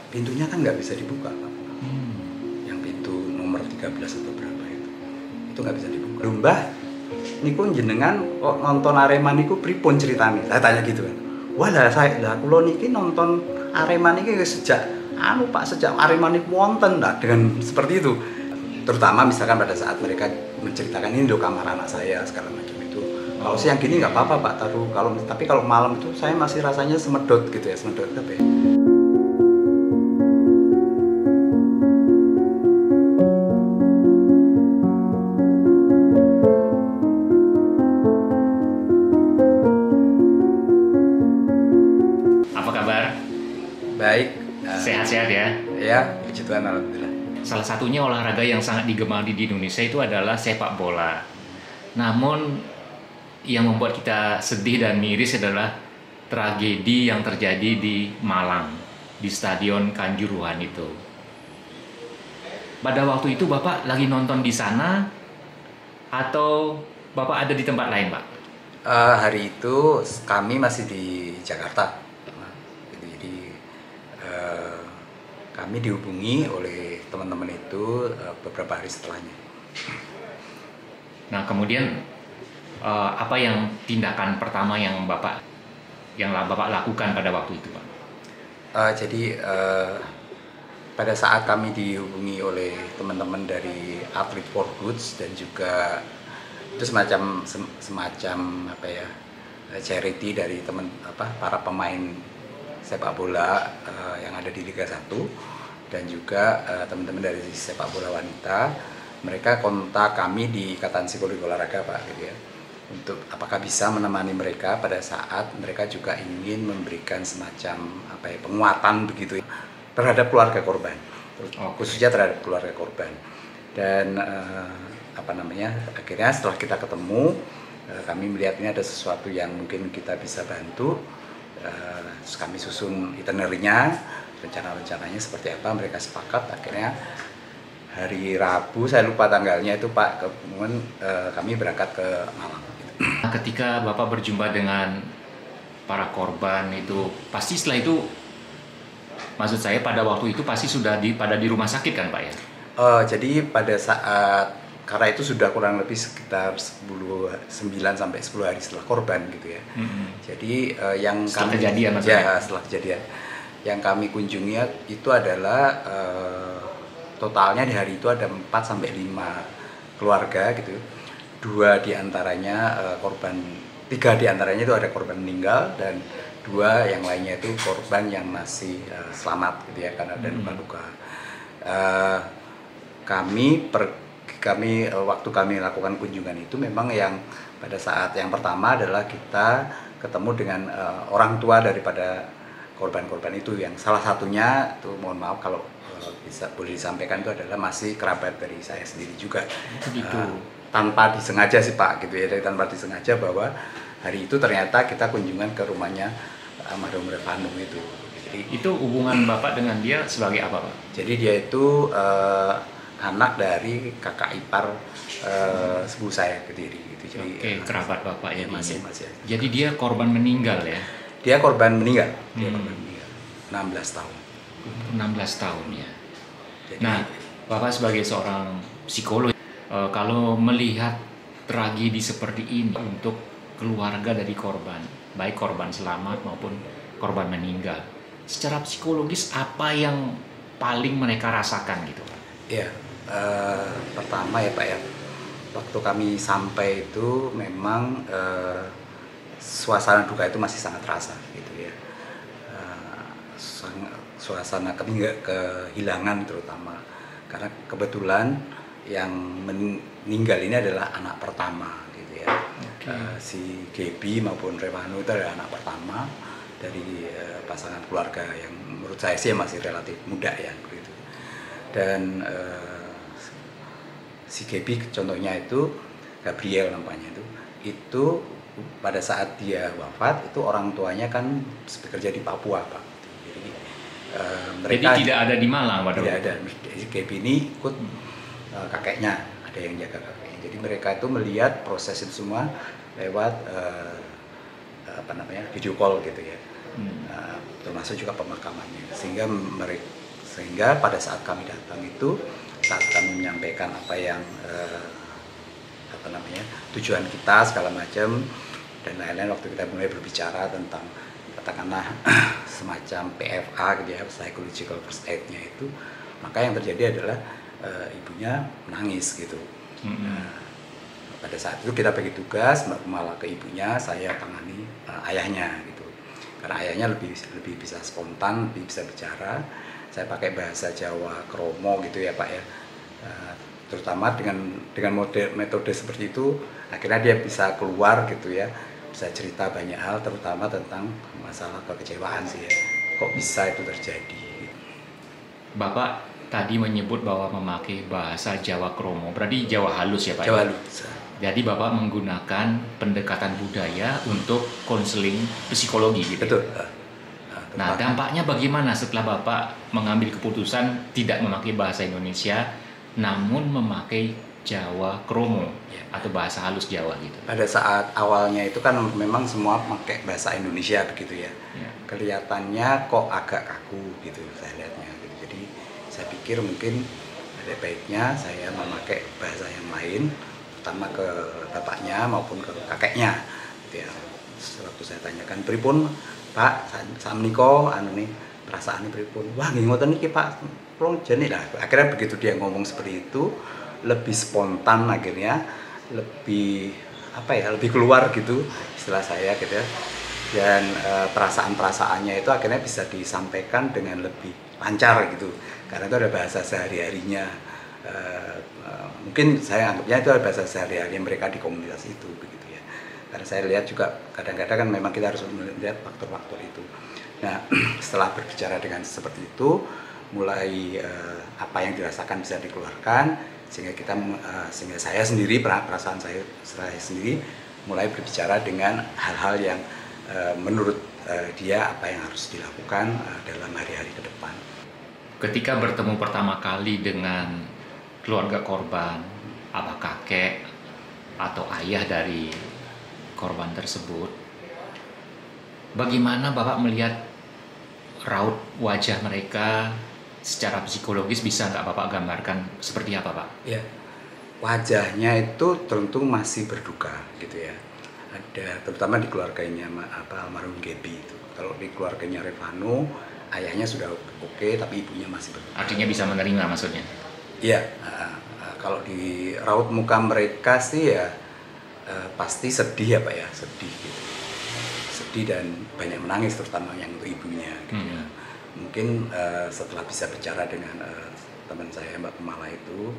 pintunya kan nggak bisa dibuka Pak. Yang pintu nomor 13 atau berapa itu nggak bisa dibuka. Mbah niku jenengan kok nonton Arema niku pripun ceritane? Saya tanya gitu kan. Wah lah kula niki nonton Arema niki sejak Pak, sejak Arema niku wonten lah, dengan seperti itu. Terutama misalkan pada saat mereka menceritakan ini loh kamar anak saya segala macam itu. Kalau siang gini nggak apa-apa Pak, taruh. Tapi kalau malam itu saya masih rasanya semedot gitu ya, semedot apa ya? Apa kabar? Baik. Sehat-sehat ya? Ya, puji Tuhan, alhamdulillah. Salah satunya olahraga yang sangat digemari di Indonesia itu adalah sepak bola. Namun yang membuat kita sedih dan miris adalah tragedi yang terjadi di Malang, di Stadion Kanjuruhan itu. Pada waktu itu Bapak lagi nonton di sana atau Bapak ada di tempat lain, Pak? Hari itu kami masih di Jakarta. Jadi kami dihubungi oleh teman-teman itu beberapa hari setelahnya. Nah, kemudian apa yang tindakan pertama yang Bapak lakukan pada waktu itu, Pak? Jadi pada saat kami dihubungi oleh teman-teman dari Athlete for Goods dan juga itu semacam apa ya, charity dari para pemain sepak bola yang ada di Liga 1 dan juga teman-teman dari sepak bola wanita. Mereka kontak kami di Ikatan Psikologi Olahraga Pak, gitu ya, untuk apakah bisa menemani mereka pada saat mereka juga ingin memberikan semacam penguatan begitu terhadap keluarga korban, khususnya terhadap keluarga korban. Dan akhirnya setelah kita ketemu, kami melihat ini ada sesuatu yang mungkin kita bisa bantu. Terus kami susun itinerary-nya, rencana-rencananya seperti apa, mereka sepakat. Akhirnya hari Rabu, saya lupa tanggalnya itu Pak, kemudian kami berangkat ke Malang. Ketika Bapak berjumpa dengan para korban itu, pasti setelah itu, maksud saya pada waktu itu pasti sudah pada di rumah sakit kan Pak ya? Jadi pada saat, karena itu sudah kurang lebih sekitar 9 sampai 10 hari setelah korban gitu ya. Jadi setelah kejadian maksudnya? Ya, setelah kejadian. Yang kami kunjungi itu adalah totalnya di hari itu ada 4 sampai 5 keluarga gitu. 3 diantaranya itu ada korban meninggal dan 2 yang lainnya itu korban yang masih selamat gitu ya, karena ada luka-luka. Waktu kami lakukan kunjungan itu memang yang pada saat yang pertama adalah kita ketemu dengan orang tua daripada korban-korban itu, yang salah satunya itu mohon maaf kalau boleh disampaikan itu adalah masih kerabat dari saya sendiri juga. Tanpa disengaja sih Pak gitu ya, tanpa disengaja bahwa hari itu ternyata kita kunjungan ke rumahnya almarhum Revano itu. Jadi itu hubungan Bapak dengan dia sebagai apa Pak? Jadi dia itu anak dari kakak ipar sepupu saya Kediri gitu. Jadi kerabat Bapak ya masih. Jadi dia korban meninggal ya? Dia korban meninggal. 16 tahun. 16 tahun ya. Jadi, nah, Bapak sebagai seorang psikolog, kalau melihat tragedi seperti ini untuk keluarga dari korban, baik korban selamat maupun korban meninggal, secara psikologis apa yang paling mereka rasakan gitu Pak? Ya, pertama ya Pak ya, waktu kami sampai itu memang suasana duka itu masih sangat terasa gitu ya. Suasana kehilangan terutama karena kebetulan yang meninggal ini adalah anak pertama gitu ya. Si Gebi maupun Revano itu adalah anak pertama dari pasangan keluarga yang menurut saya sih masih relatif muda ya gitu. Dan si Gebi contohnya itu Gabriel namanya itu pada saat dia wafat itu orang tuanya kan bekerja di Papua Pak. Jadi tidak ada di Malang pada waktu itu? Tidak ada. Jadi Gaby ini ikut kakeknya, ada yang jaga kakeknya. Jadi mereka itu melihat proses itu semua lewat video call gitu ya. termasuk juga pemakamannya, sehingga pada saat kami datang itu, saat kami menyampaikan apa yang tujuan kita segala macam dan lain-lain, waktu kita mulai berbicara tentang katakanlah semacam PFA gitu ya, psychological first aid-nya itu, maka yang terjadi adalah ibunya menangis gitu. Pada saat itu kita bagi tugas, Mbak Kumala ke ibunya, saya tangani ayahnya gitu. Karena ayahnya lebih bisa spontan, lebih bisa bicara. Saya pakai bahasa Jawa kromo gitu ya Pak ya. Terutama dengan metode seperti itu, akhirnya dia bisa keluar gitu ya, bisa cerita banyak hal, terutama tentang masalah kekecewaan sih ya. Kok bisa itu terjadi? Bapak tadi menyebut bahwa memakai bahasa Jawa kromo, berarti Jawa halus ya Pak? Jawa halus. Jadi Bapak menggunakan pendekatan budaya untuk konseling psikologi gitu? Betul. Nah, dampaknya bagaimana setelah Bapak mengambil keputusan tidak memakai bahasa Indonesia, namun memakai Jawa kromo atau bahasa halus Jawa gitu? Pada saat awalnya itu kan memang semua pakai bahasa Indonesia begitu ya. Kelihatannya kok agak kaku gitu saya lihatnya. Gitu. Jadi saya pikir mungkin ada baiknya saya memakai bahasa yang lain, pertama ke bapaknya maupun ke kakeknya gitu ya. Waktu saya tanyakan pripun Pak sakmenika perasaan pripun, wah nggih ngoten niki Pak, kula jane lah. Akhirnya begitu dia ngomong seperti itu, lebih spontan, akhirnya lebih lebih keluar gitu istilah saya gitu ya. Dan perasaan-perasaannya itu akhirnya bisa disampaikan dengan lebih lancar gitu, karena itu ada bahasa sehari-harinya. Mungkin saya anggapnya itu adalah bahasa sehari-hari mereka di komunitas itu begitu ya. Karena saya lihat juga kadang-kadang kan memang kita harus melihat faktor-faktor itu. Nah setelah berbicara dengan seperti itu, mulai apa yang dirasakan bisa dikeluarkan, sehingga saya sendiri, perasaan saya sendiri mulai berbicara dengan hal-hal yang menurut dia apa yang harus dilakukan dalam hari-hari ke depan. Ketika bertemu pertama kali dengan keluarga korban, apa kakek atau ayah dari korban tersebut, bagaimana Bapak melihat raut wajah mereka secara psikologis? Bisa nggak Bapak gambarkan seperti apa Pak? Ya, wajahnya itu tentu masih berduka gitu ya. Ada terutama di keluarganya almarhum Gebi itu. Kalau di keluarganya Revano, ayahnya sudah oke, tapi ibunya masih berduka. Artinya bisa menerima maksudnya? Iya, kalau di raut muka mereka sih ya pasti sedih ya Pak ya, sedih gitu. Sedih dan banyak menangis, terutama yang untuk ibunya gitu ya. Mungkin setelah bisa bicara dengan teman saya Mbak Kumala itu,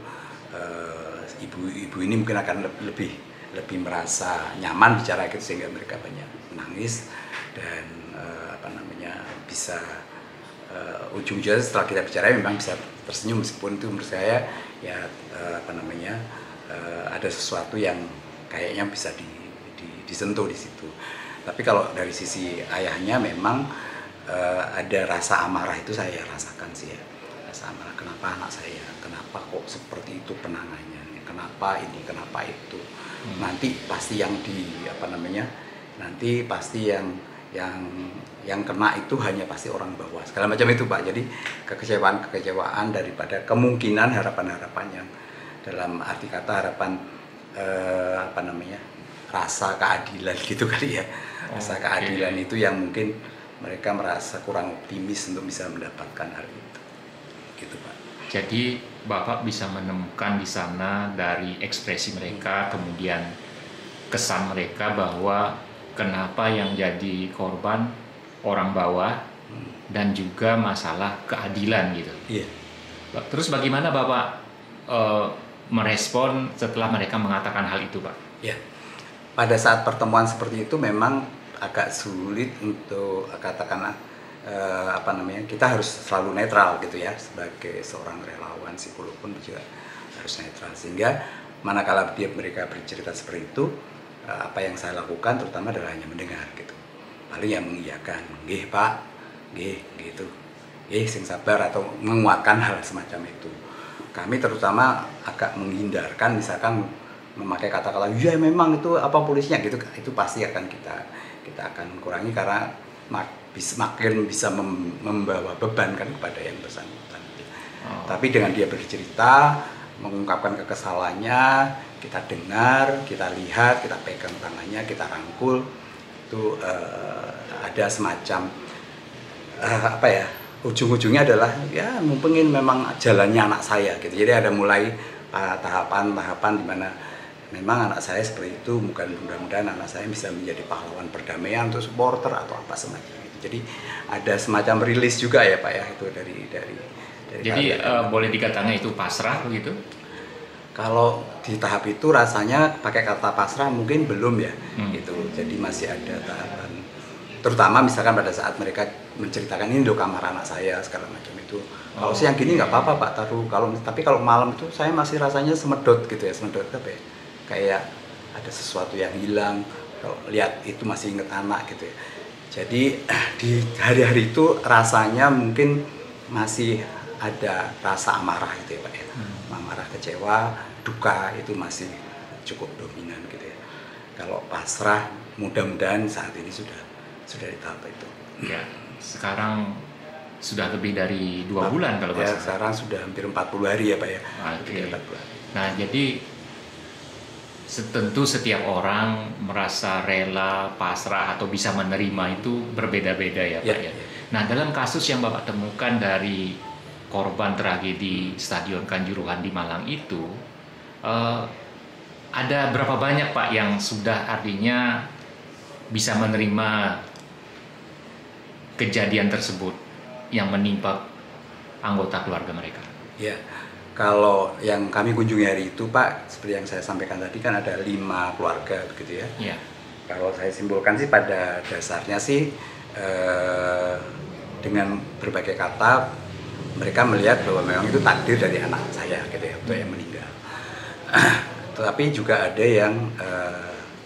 ibu ini mungkin akan lebih merasa nyaman bicara gitu, sehingga mereka banyak menangis dan bisa ujung-ujungnya setelah kita bicara memang bisa tersenyum, meskipun itu menurut saya ya ada sesuatu yang kayaknya bisa disentuh di situ. Tapi kalau dari sisi ayahnya memang ada rasa amarah, itu saya rasakan sih ya, rasa amarah. Kenapa anak saya, kenapa kok seperti itu penanganannya, kenapa ini, kenapa itu. Nanti pasti nanti pasti yang kena itu hanya pasti orang bawah, segala macam itu Pak. Jadi kekecewaan daripada kemungkinan harapan-harapan yang dalam arti kata harapan rasa keadilan gitu kali ya. Rasa keadilan itu yang mungkin mereka merasa kurang optimis untuk bisa mendapatkan hal itu gitu Pak. Jadi Bapak bisa menemukan di sana dari ekspresi mereka, kemudian kesan mereka bahwa kenapa yang jadi korban orang bawah dan juga masalah keadilan gitu. Iya. Terus bagaimana Bapak merespon setelah mereka mengatakan hal itu Pak? Ya, pada saat pertemuan seperti itu memang agak sulit untuk katakanlah kita harus selalu netral gitu ya, sebagai seorang relawan psikolog pun juga harus netral, sehingga manakala mereka bercerita seperti itu, apa yang saya lakukan terutama adalah hanya mendengar gitu, paling yang mengiyakan, nggih Pak, nggih gitu, nggih sing sabar, atau menguatkan hal semacam itu. Kami terutama agak menghindarkan misalkan memakai kata-kata ya memang itu apa polisinya gitu, itu pasti akan kita akan kurangi, karena makin bisa membawa beban kan kepada yang bersangkutan. Tapi dengan dia bercerita, mengungkapkan kekesalannya, kita dengar, kita lihat, kita pegang tangannya, kita rangkul, itu ada semacam ujung-ujungnya adalah ya mumpungin memang jalannya anak saya gitu. Jadi ada mulai tahapan-tahapan di mana memang anak saya seperti itu, mudah-mudahan anak saya bisa menjadi pahlawan perdamaian untuk supporter atau apa semacam itu. Jadi ada semacam rilis juga ya Pak ya, itu dari Jadi boleh dikatakan itu pasrah begitu? Kalau di tahap itu rasanya pakai kata pasrah mungkin belum ya, gitu. Jadi masih ada tahapan, terutama misalkan pada saat mereka menceritakan ini loh kamar anak saya segala macam itu. Kalau siang gini nggak apa-apa Pak, taruh. Tapi kalau malam itu saya masih rasanya semedot gitu ya, semedot apa ya? Kayak ada sesuatu yang hilang. Kalau lihat itu masih inget anak gitu ya. Jadi di hari-hari itu rasanya mungkin masih ada rasa amarah gitu ya Pak ya. Amarah, kecewa, duka itu masih cukup dominan gitu ya. Kalau pasrah mudah-mudahan saat ini sudah di tahap itu. Ya, sekarang sudah lebih dari 2 bulan kalau ya, pasrah. sekarang sudah hampir 40 hari ya Pak ya. Oke. Nah, jadi tentu setiap orang merasa rela, pasrah atau bisa menerima itu berbeda-beda ya Pak ya. Nah, dalam kasus yang Bapak temukan dari korban tragedi Stadion Kanjuruhan di Malang itu, ada berapa banyak Pak yang sudah artinya bisa menerima kejadian tersebut yang menimpa anggota keluarga mereka? Ya, kalau yang kami kunjungi hari itu Pak, seperti yang saya sampaikan tadi kan ada 5 keluarga begitu ya. Ya. Kalau saya simpulkan sih pada dasarnya sih dengan berbagai kata mereka melihat bahwa memang itu takdir dari anak saya gitu ya, untuk yang meninggal. Tetapi juga ada yang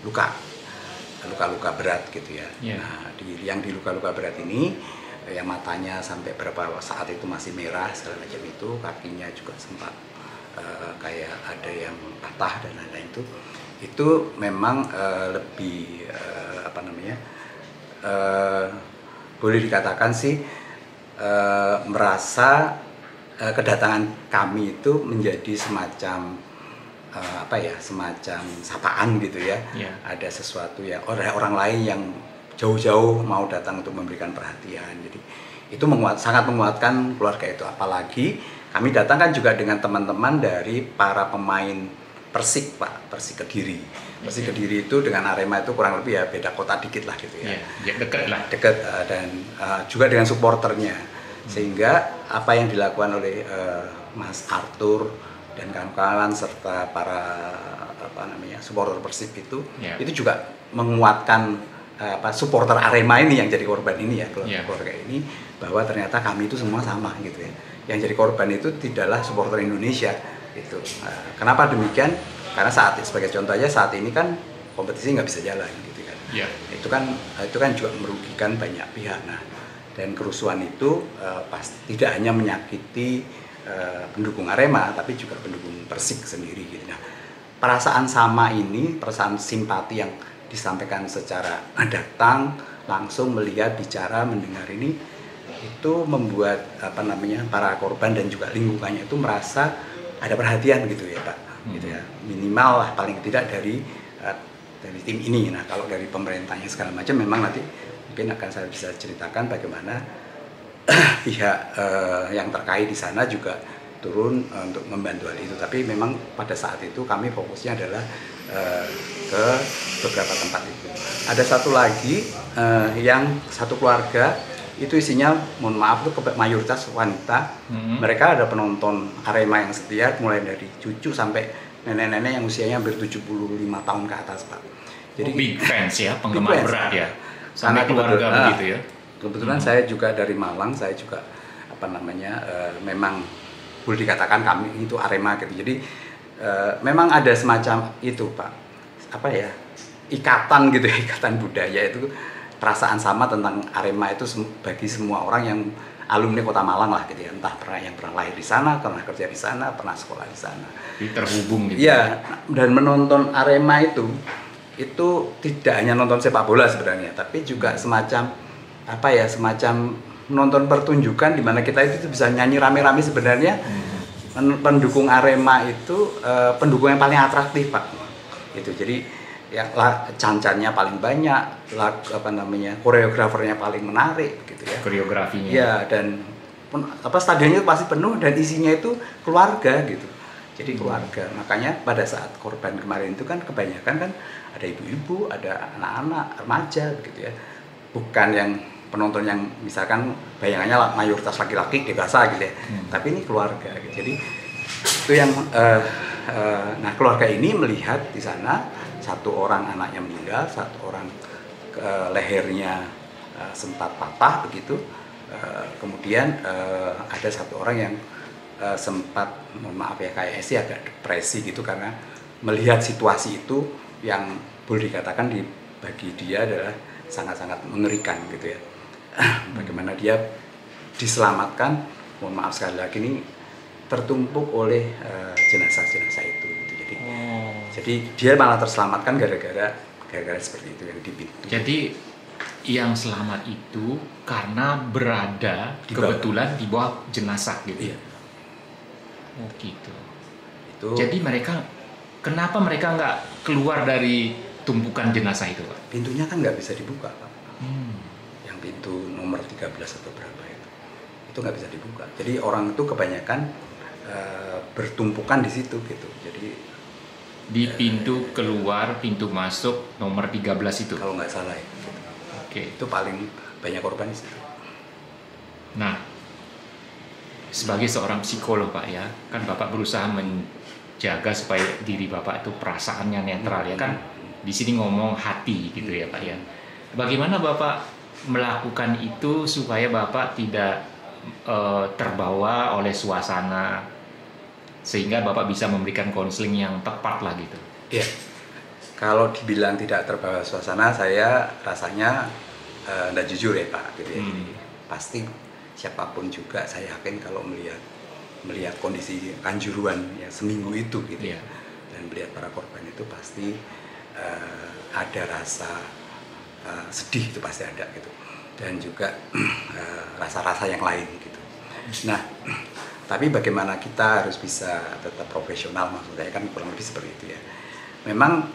luka-luka berat gitu ya. Nah, yang di luka-luka berat ini, yang matanya sampai berapa saat itu masih merah segala macam itu, kakinya juga sempat kayak ada yang patah dan lain-lain itu memang lebih boleh dikatakan sih merasa kedatangan kami itu menjadi semacam semacam sapaan gitu ya. Ada sesuatu yang orang lain yang jauh-jauh mau datang untuk memberikan perhatian. Jadi itu sangat menguatkan keluarga itu. Apalagi kami datang kan juga dengan teman-teman dari para pemain Persik Pak, Persik Kediri. Persik Kediri itu dengan Arema itu kurang lebih ya beda kota dikit lah gitu ya. Dekat lah. Dekat dan juga dengan supporternya. Sehingga apa yang dilakukan oleh Mas Arthur dan kawan-kawan serta para supporter Persib itu juga menguatkan supporter Arema ini yang jadi korban ini ya, keluarga ini, bahwa ternyata kami itu semua sama gitu ya. Yang jadi korban itu tidaklah supporter Indonesia itu. Kenapa demikian? Karena sebagai contoh aja saat ini kan kompetisi nggak bisa jalan gitu kan. Itu kan juga merugikan banyak pihak. Nah, dan kerusuhan itu tidak hanya menyakiti pendukung Arema, tapi juga pendukung Persik sendiri gitu. Nah, perasaan sama ini, perasaan simpati yang disampaikan secara datang, langsung melihat, bicara, mendengar ini, itu membuat para korban dan juga lingkungannya itu merasa ada perhatian gitu ya Pak, gitu ya, minimal lah paling tidak dari tim ini. Nah, kalau dari pemerintahnya segala macam memang nanti mungkin akan saya bisa ceritakan bagaimana pihak yang terkait di sana juga turun untuk membantu hal itu. Tapi memang pada saat itu kami fokusnya adalah ke beberapa tempat itu. Ada satu lagi yang satu keluarga itu isinya, mohon maaf, itu mayoritas wanita. Mereka ada penonton Arema yang setia, mulai dari cucu sampai nenek-nenek yang usianya hampir 75 tahun ke atas Pak. Jadi big fans ya, penggemar berat ya, sampai keluarga begitu ya. Kebetulan saya juga dari Malang, saya juga memang boleh dikatakan kami itu Arema gitu. Jadi memang ada semacam itu Pak, ikatan gitu ya, ikatan budaya itu, perasaan sama tentang Arema itu bagi semua orang yang alumni Kota Malang lah gitu ya, entah yang pernah lahir di sana, pernah kerja di sana, pernah sekolah di sana. Terhubung gitu. Iya, dan menonton Arema itu tidak hanya nonton sepak bola sebenarnya, tapi juga semacam apa ya, semacam nonton pertunjukan di mana kita itu bisa nyanyi rame-rame. Sebenarnya pendukung Arema itu pendukung yang paling atraktif Pak. Itu jadi ya cancannya paling banyak, koreografernya paling menarik gitu ya. Koreografinya. Ya, dan stadionnya pasti penuh dan isinya itu keluarga gitu. Jadi keluarga. Makanya pada saat korban kemarin itu kan kebanyakan kan ada ibu-ibu, ada anak-anak, remaja gitu ya. Bukan yang penonton yang misalkan bayangannya mayoritas laki-laki dewasa gitu ya. Tapi ini keluarga gitu. Jadi itu yang nah keluarga ini melihat di sana satu orang anaknya meninggal, satu orang lehernya sempat patah begitu. Kemudian ada satu orang yang sempat, mohon maaf ya, kayak sih agak depresi gitu karena melihat situasi itu yang boleh dikatakan bagi dia adalah sangat-sangat mengerikan gitu ya. Bagaimana dia diselamatkan, mohon maaf sekali lagi, ini tertumpuk oleh jenazah-jenazah itu gitu. Jadi dia malah terselamatkan gara-gara seperti itu yang di pintu. Jadi yang selamat itu karena berada kebetulan di bawah jenazah gitu. Iya. Oh gitu. Jadi kenapa mereka nggak keluar dari tumpukan jenazah itu, Pak? Pintunya kan nggak bisa dibuka, Pak. Yang pintu nomor 13 atau berapa itu nggak bisa dibuka. Jadi orang itu kebanyakan bertumpukan di situ gitu. Jadi di pintu keluar, pintu masuk nomor 13 itu. Kalau nggak salah ya. Gitu. Oke. Itu paling banyak korban di situ. Nah, sebagai seorang psikolog Pak ya, kan Bapak berusaha menjaga supaya diri Bapak itu perasaannya netral ya kan. Di sini ngomong hati gitu ya Pak ya. Bagaimana Bapak melakukan itu supaya Bapak tidak terbawa oleh suasana sehingga Bapak bisa memberikan konseling yang tepat lah gitu? Iya. Kalau dibilang tidak terbawa suasana, saya rasanya tidak jujur ya Pak gitu ya. Pasti siapapun juga saya yakin kalau melihat kondisi kanjuruhan ya seminggu itu gitu ya, dan melihat para korban itu pasti ada rasa sedih, itu pasti ada gitu, dan juga rasa-rasa yang lain gitu. Nah, tapi bagaimana kita harus bisa tetap profesional, maksud saya kan kurang lebih seperti itu ya. Memang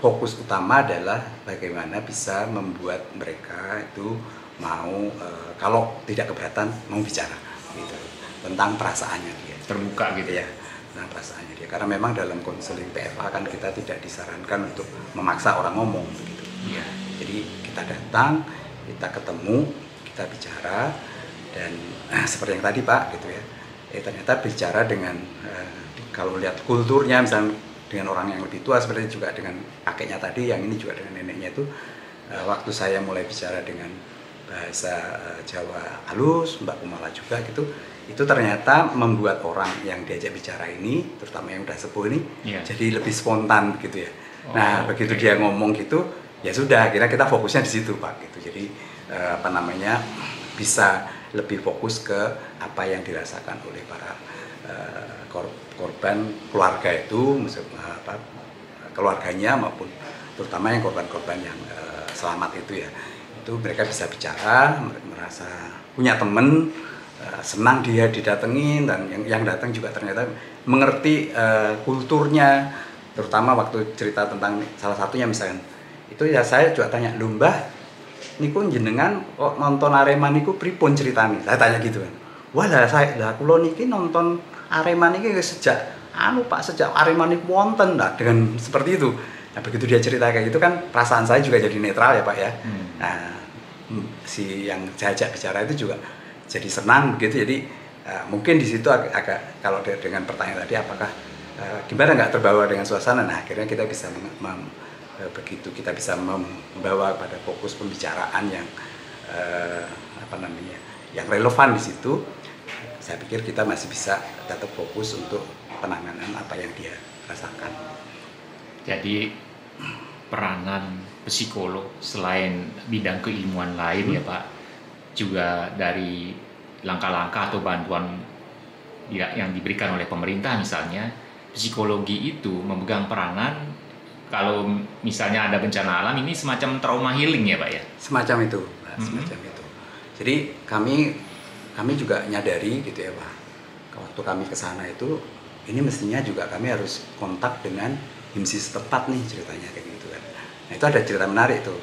fokus utama adalah bagaimana bisa membuat mereka itu mau kalau tidak keberatan mau bicara gitu tentang perasaannya dia, terbuka gitu ya, tentang perasaannya dia, karena memang dalam konseling PFA kan kita tidak disarankan untuk memaksa orang ngomong begitu. Iya. Jadi kita datang, kita ketemu, kita bicara, dan seperti yang tadi Pak gitu ya, ternyata bicara dengan kalau lihat kulturnya misalnya dengan orang yang lebih tua seperti juga dengan kakeknya tadi, yang ini juga dengan neneknya itu, waktu saya mulai bicara dengan bahasa Jawa halus, Mbak Kumala juga gitu, itu ternyata membuat orang yang diajak bicara ini, terutama yang udah sepuh ini, jadi lebih spontan gitu ya. Nah, begitu dia ngomong gitu, ya sudah, akhirnya kita fokusnya di situ Pak gitu. Jadi bisa lebih fokus ke apa yang dirasakan oleh para korban, keluarga itu, keluarganya maupun terutama yang korban-korban yang selamat itu ya. Itu mereka bisa bicara, merasa punya teman, senang dia didatengin, dan yang datang juga ternyata mengerti kulturnya, terutama waktu cerita tentang salah satunya misalkan itu ya, saya juga tanya, "Lho Mbah, niku jenengan kok nonton Arema niku pripun ceritane?" Saya tanya gitu kan. "Wah lah kula niki nonton Arema niki sejak Pak, sejak Arema niku wonten lah," dengan seperti itu. Nah, begitu dia cerita kayak gitu kan perasaan saya juga jadi netral ya Pak ya. Nah, si yang saya ajak bicara itu juga jadi senang begitu. Jadi mungkin di situ agak kalau dengan pertanyaan tadi apakah gimana nggak terbawa dengan suasana. Nah, akhirnya kita bisa begitu kita bisa membawa pada fokus pembicaraan yang yang relevan di situ. Saya pikir kita masih bisa tetap fokus untuk penanganan apa yang dia rasakan. Jadi peranan psikolog selain bidang keilmuan lain ya Pak, juga dari langkah-langkah atau bantuan yang diberikan oleh pemerintah misalnya, psikologi itu memegang peranan kalau misalnya ada bencana alam ini semacam trauma healing ya Pak ya? Semacam itu. semacam itu. Jadi kami juga nyadari gitu ya Pak, waktu kami ke sana itu ini mestinya juga kami harus kontak dengan HIMSI setempat nih ceritanya kayak gitu kan. Nah itu ada cerita menarik tuh.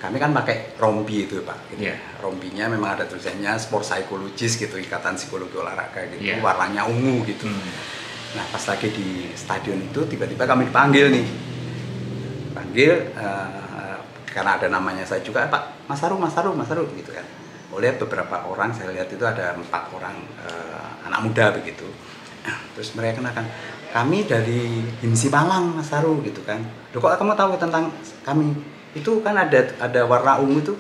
Kami kan pakai rompi itu Pak, gitu. Rompinya memang ada tulisannya sport psikologis gitu, Ikatan Psikologi Olahraga gitu, warnanya ungu gitu. Nah pas lagi di stadion itu tiba-tiba kami dipanggil nih, karena ada namanya saya juga, Pak Mas Haru gitu kan. Oleh beberapa orang, saya lihat itu ada 4 orang anak muda begitu. Terus mereka kenakan, kami dari HIMSI Malang Mas Haru gitu kan. Loh kok kamu tahu tentang kami? Itu kan ada warna ungu itu,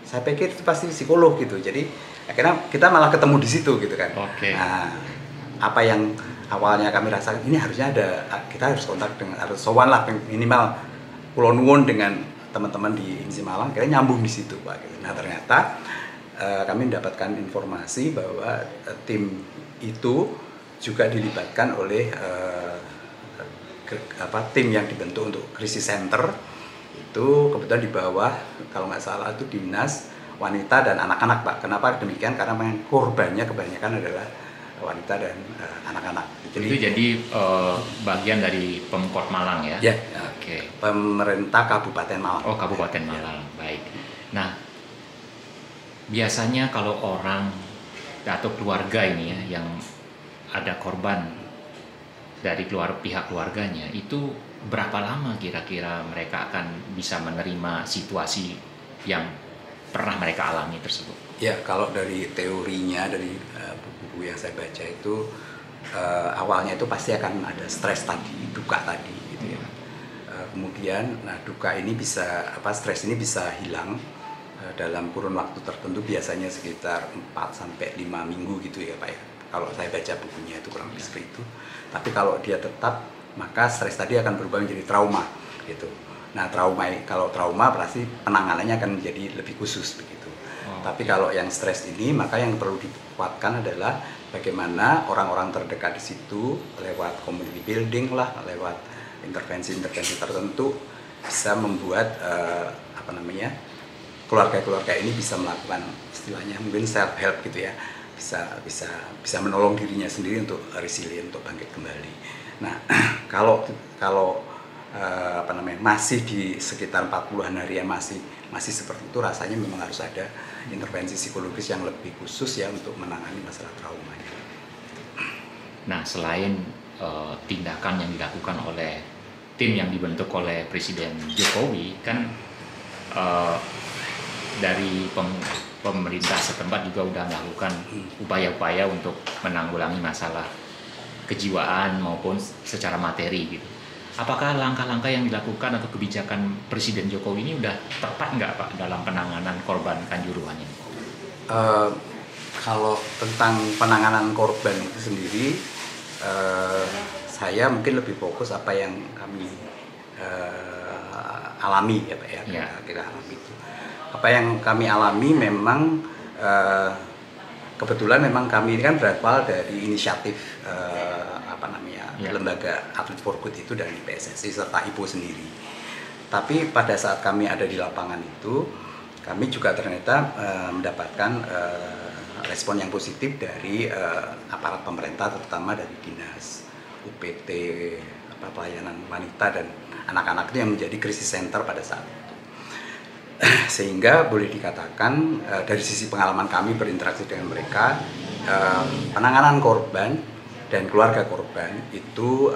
saya pikir itu pasti psikolog gitu. Jadi akhirnya kita malah ketemu di situ gitu kan. Nah, apa yang awalnya kami rasakan ini harusnya kita harus kontak dengan, harus sowan lah minimal Pulau Nuwun dengan teman-teman di HIMSI Malang, akhirnya nyambung di situ Pak. Gitu. Nah ternyata kami mendapatkan informasi bahwa tim itu juga dilibatkan oleh tim yang dibentuk untuk krisis center. Itu kebetulan di bawah kalau nggak salah itu dinas wanita dan anak-anak Pak. Kenapa demikian? Karena korbannya kebanyakan adalah wanita dan anak-anak. Jadi bagian dari Pemkot Malang ya? Ya. Pemerintah Kabupaten Malang. Oh Kabupaten Malang, baik. Nah biasanya kalau orang atau keluarga ini ya yang ada korban dari pihak keluarganya itu berapa lama kira-kira mereka akan bisa menerima situasi yang pernah mereka alami tersebut? Ya, kalau dari teorinya, dari buku-buku yang saya baca itu awalnya itu pasti akan ada stres tadi, duka tadi gitu ya. Kemudian duka ini stres ini bisa hilang dalam kurun waktu tertentu, biasanya sekitar 4-5 minggu gitu ya Pak ya. Kalau saya baca bukunya itu kurang lebih seperti itu. Tapi kalau dia tetap, maka stres tadi akan berubah menjadi trauma gitu. Nah kalau trauma berarti penanganannya akan menjadi lebih khusus begitu. Tapi kalau yang stres ini, maka yang perlu dikuatkan adalah bagaimana orang-orang terdekat di situ lewat community building lah, lewat intervensi-intervensi tertentu bisa membuat keluarga-keluarga ini bisa melakukan istilahnya mungkin self help gitu ya, bisa menolong dirinya sendiri untuk resilient, untuk bangkit kembali. Nah kalau masih di sekitar 40-an hari yang masih seperti itu, rasanya memang harus ada intervensi psikologis yang lebih khusus ya untuk menangani masalah trauma. Nah selain tindakan yang dilakukan oleh tim yang dibentuk oleh Presiden Jokowi kan dari pemerintah setempat juga sudah melakukan upaya-upaya untuk menanggulangi masalah kejiwaan maupun secara materi gitu. Apakah langkah-langkah yang dilakukan atau kebijakan Presiden Jokowi ini sudah tepat nggak Pak dalam penanganan korban Kanjuruhan ini? Kalau tentang penanganan korban itu sendiri, saya mungkin lebih fokus apa yang kami alami ya Pak ya. Kita alami itu. Apa yang kami alami memang kebetulan memang kami ini kan berasal dari inisiatif lembaga Athlete for Good itu dari PSSI serta IPO sendiri. Tapi pada saat kami ada di lapangan itu, kami juga ternyata mendapatkan respon yang positif dari aparat pemerintah, terutama dari dinas UPT, pelayanan wanita dan anak-anak itu yang menjadi krisis center pada saat itu. Sehingga boleh dikatakan dari sisi pengalaman kami berinteraksi dengan mereka, penanganan korban dan keluarga korban itu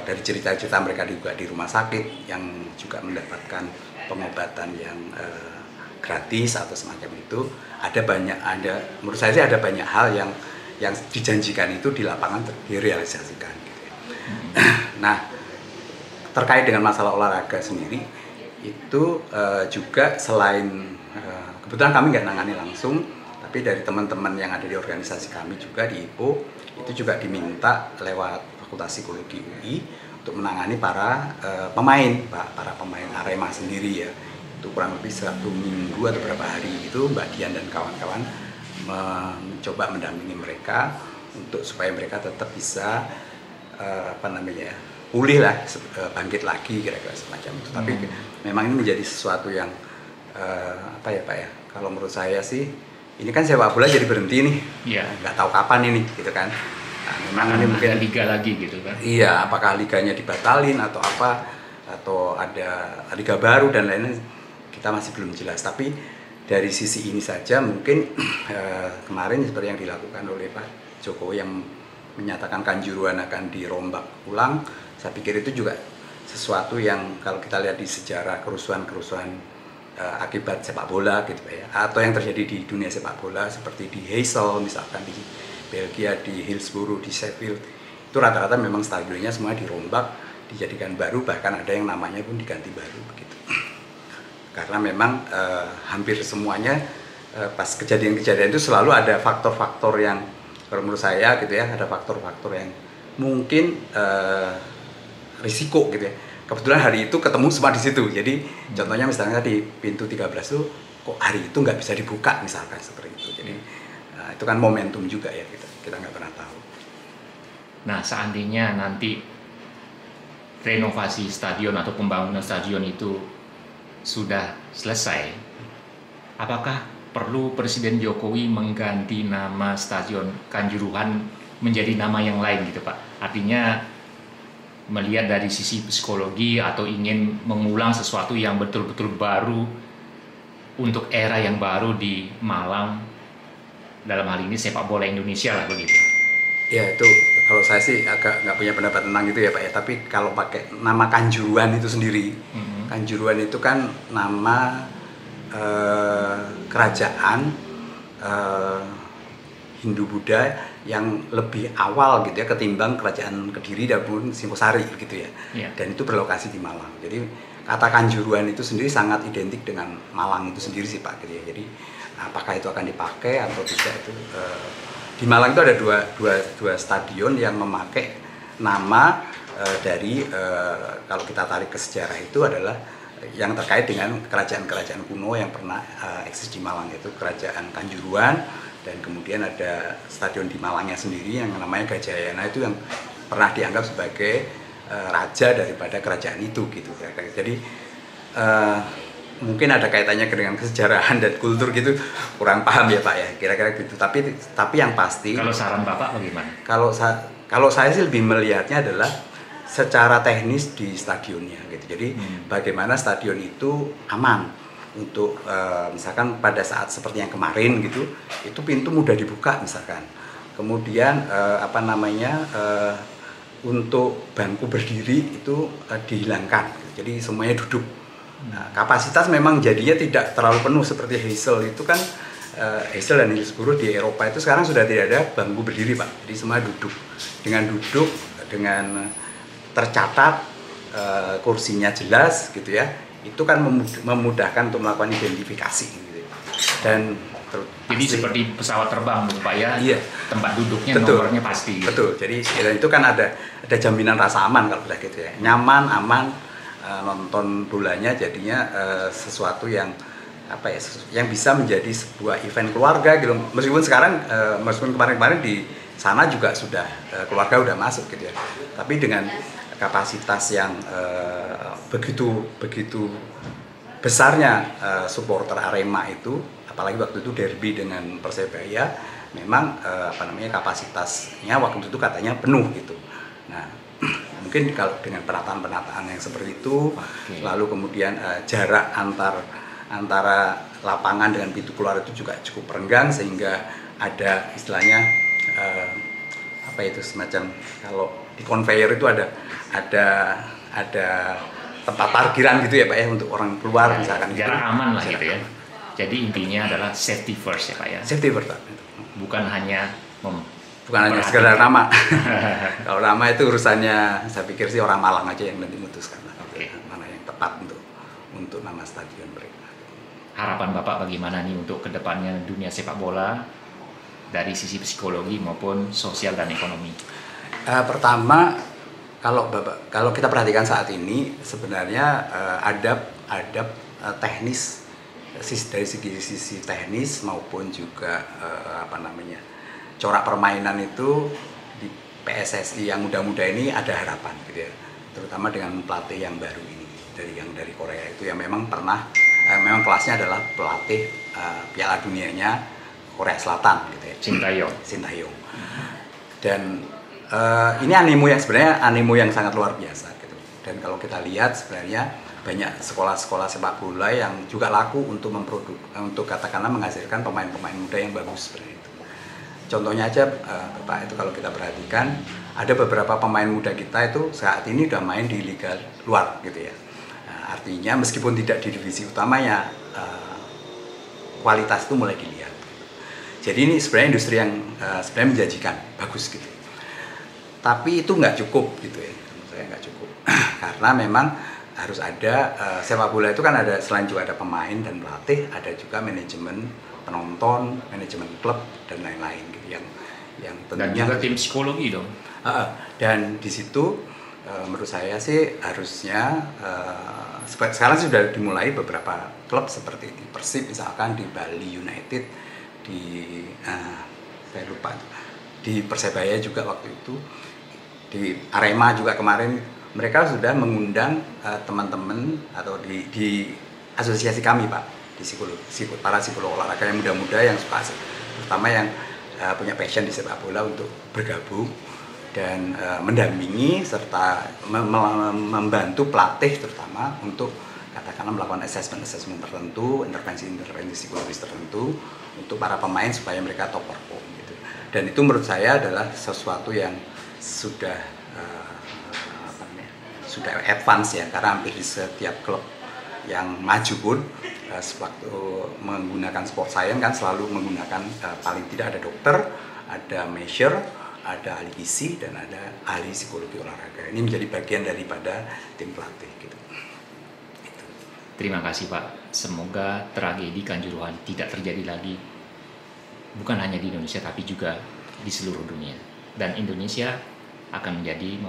dari cerita-cerita mereka juga di rumah sakit yang juga mendapatkan pengobatan yang gratis atau semacam itu, menurut saya sih ada banyak hal yang dijanjikan itu di lapangan direalisasikan gitu ya. Nah terkait dengan masalah olahraga sendiri itu juga selain kebetulan kami nggak nangani langsung, tapi dari teman-teman yang ada di organisasi kami juga di IPO itu juga diminta lewat Fakultas Psikologi UI untuk menangani para pemain Arema sendiri ya. Itu kurang lebih 1 minggu atau beberapa hari itu Mbak Dian dan kawan-kawan mencoba mendampingi mereka untuk supaya mereka tetap bisa pulih lah, bangkit lagi kira-kira semacam itu. Tapi memang ini menjadi sesuatu yang apa ya Pak ya? Kalau menurut saya sih ini kan sepak bola jadi berhenti nih, Iya. nggak tahu kapan ini, gitu kan. Nah, memang Akan ini mungkin ada liga lagi gitu kan. iya, apakah liganya dibatalin atau apa, atau ada liga baru dan lain-lain, kita masih belum jelas. Tapi dari sisi ini saja mungkin kemarin seperti yang dilakukan oleh Pak Jokowi yang menyatakan Kanjuruhan akan dirombak ulang, saya pikir itu juga sesuatu yang kalau kita lihat di sejarah kerusuhan-kerusuhan akibat sepak bola gitu ya, atau yang terjadi di dunia sepak bola seperti di Heysel misalkan di Belgia, di Hillsborough, di Sheffield, itu rata-rata memang stadionnya semua dirombak, dijadikan baru, bahkan ada yang namanya pun diganti baru begitu. Karena memang hampir semuanya pas kejadian-kejadian itu selalu ada faktor-faktor yang kalau menurut saya gitu ya, ada faktor-faktor yang mungkin risiko gitu ya. Kebetulan hari itu ketemu semua di situ. Jadi contohnya misalnya di pintu 13 itu kok hari itu nggak bisa dibuka misalkan seperti itu. Jadi itu kan momentum juga ya, kita nggak pernah tahu. Nah, seandainya nanti renovasi stadion atau pembangunan stadion itu sudah selesai, apakah perlu Presiden Jokowi mengganti nama Stadion Kanjuruhan menjadi nama yang lain gitu Pak? Artinya melihat dari sisi psikologi atau ingin mengulang sesuatu yang betul-betul baru untuk era yang baru di Malang, dalam hal ini sepak bola Indonesia lah begitu. Ya itu kalau saya sih agak nggak punya pendapat tentang itu ya Pak ya. Tapi kalau pakai nama Kanjuruhan itu sendiri, Kanjuruhan itu kan nama kerajaan Hindu-Buddha yang lebih awal gitu ya ketimbang kerajaan Kediri dan Singosari gitu ya. Yeah. Dan itu berlokasi di Malang. Jadi kata Kanjuruhan itu sendiri sangat identik dengan Malang itu sendiri sih Pak gitu ya. Jadi apakah itu akan dipakai atau tidak itu di Malang itu ada dua stadion yang memakai nama dari kalau kita tarik ke sejarah itu adalah yang terkait dengan kerajaan-kerajaan kuno yang pernah eksis di Malang, yaitu Kerajaan Kanjuruhan, dan kemudian ada stadion di Malangnya sendiri yang namanya Gajayana, itu yang pernah dianggap sebagai raja daripada kerajaan itu gitu. Jadi mungkin ada kaitannya dengan kesejarahan dan kultur gitu, kurang paham ya Pak ya, kira-kira gitu. Tapi yang pasti, Kalau saran Bapak bagaimana? Kalau saya sih lebih melihatnya adalah secara teknis di stadionnya gitu. Jadi bagaimana stadion itu aman untuk misalkan pada saat seperti yang kemarin gitu, itu pintu mudah dibuka misalkan. Kemudian untuk bangku berdiri itu dihilangkan. Jadi semuanya duduk. Nah, kapasitas memang jadinya tidak terlalu penuh seperti Heysel itu kan. Heysel dan Hillsborough di Eropa itu sekarang sudah tidak ada bangku berdiri Pak. Jadi semua duduk. Dengan tercatat kursinya jelas gitu ya, itu kan memudahkan untuk melakukan identifikasi gitu. Dan jadi seperti pesawat terbang Pak ya, iya, tempat duduknya betul, nomornya pasti gitu. Betul, jadi itu kan ada jaminan rasa aman kalau bilang gitu ya, nyaman, aman, nonton bolanya jadinya sesuatu yang apa ya, yang bisa menjadi sebuah event keluarga gitu. Meskipun kemarin-kemarin di sana juga sudah keluarga udah masuk gitu ya, tapi dengan kapasitas yang begitu besarnya supporter Arema itu, apalagi waktu itu derby dengan Persebaya, memang kapasitasnya waktu itu katanya penuh gitu. Nah mungkin kalau dengan penataan yang seperti itu, lalu kemudian jarak antara lapangan dengan pintu keluar itu juga cukup renggang, sehingga ada istilahnya semacam kalau di conveyor itu ada tempat parkiran gitu ya Pak ya, untuk orang keluar misalkan. Jarak aman lah gitu ya. Jadi intinya adalah safety first ya Pak ya. Safety first Pak. Bukan hanya sekedar nama. Kalau nama itu urusannya, saya pikir sih orang Malang aja yang nanti memutuskan mana yang tepat untuk nama stadion mereka. Harapan Bapak bagaimana nih untuk kedepannya dunia sepak bola dari sisi psikologi maupun sosial dan ekonomi? Pertama, kalau kita perhatikan saat ini sebenarnya adab teknis dari sisi teknis maupun juga corak permainan itu di PSSI yang muda-muda ini ada harapan gitu ya, terutama dengan pelatih yang baru ini dari Korea itu, yang memang pernah memang kelasnya adalah pelatih Piala Dunianya Korea Selatan gitu ya. Sintayong. Dan ini sebenarnya animo yang sangat luar biasa gitu. Dan kalau kita lihat sebenarnya banyak sekolah-sekolah sepak bola yang juga laku untuk untuk katakanlah menghasilkan pemain-pemain muda yang bagus seperti itu. Contohnya aja Bapak, itu kalau kita perhatikan ada beberapa pemain muda kita itu saat ini udah main di liga luar gitu ya. Artinya meskipun tidak di divisi utamanya, kualitas itu mulai dilihat. Jadi ini sebenarnya industri yang sebenarnya menjanjikan, bagus gitu. Tapi itu nggak cukup gitu ya, menurut saya nggak cukup. Karena memang harus ada sepak bola itu kan ada, selain juga ada pemain dan pelatih, ada juga manajemen penonton, manajemen klub dan lain-lain gitu yang tentunya. Dan juga tim psikologi dong. Dan di situ menurut saya sih harusnya sekarang sudah dimulai beberapa klub seperti di Persib misalkan, di Bali United, di saya lupa, di Persebaya juga waktu itu, di Arema juga kemarin, mereka sudah mengundang teman-teman atau di asosiasi kami Pak, di para psikolog olahraga yang muda-muda yang suka, terutama yang punya passion di sepak bola, untuk bergabung dan mendampingi serta membantu pelatih terutama untuk katakanlah melakukan assessment tertentu, intervensi psikologis tertentu untuk para pemain supaya mereka top perform gitu. Dan itu menurut saya adalah sesuatu yang sudah advance ya, karena hampir di setiap klub yang maju pun sewaktu menggunakan sport science kan selalu menggunakan paling tidak ada dokter, ada measure, ada ahli gizi, dan ada ahli psikologi olahraga. Ini menjadi bagian daripada tim pelatih gitu. Terima kasih Pak. Semoga tragedi Kanjuruhan tidak terjadi lagi, bukan hanya di Indonesia tapi juga di seluruh dunia. Dan Indonesia akan menjadi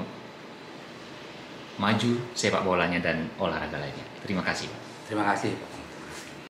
maju sepak bolanya dan olahraga lainnya. Terima kasih Pak. Terima kasih.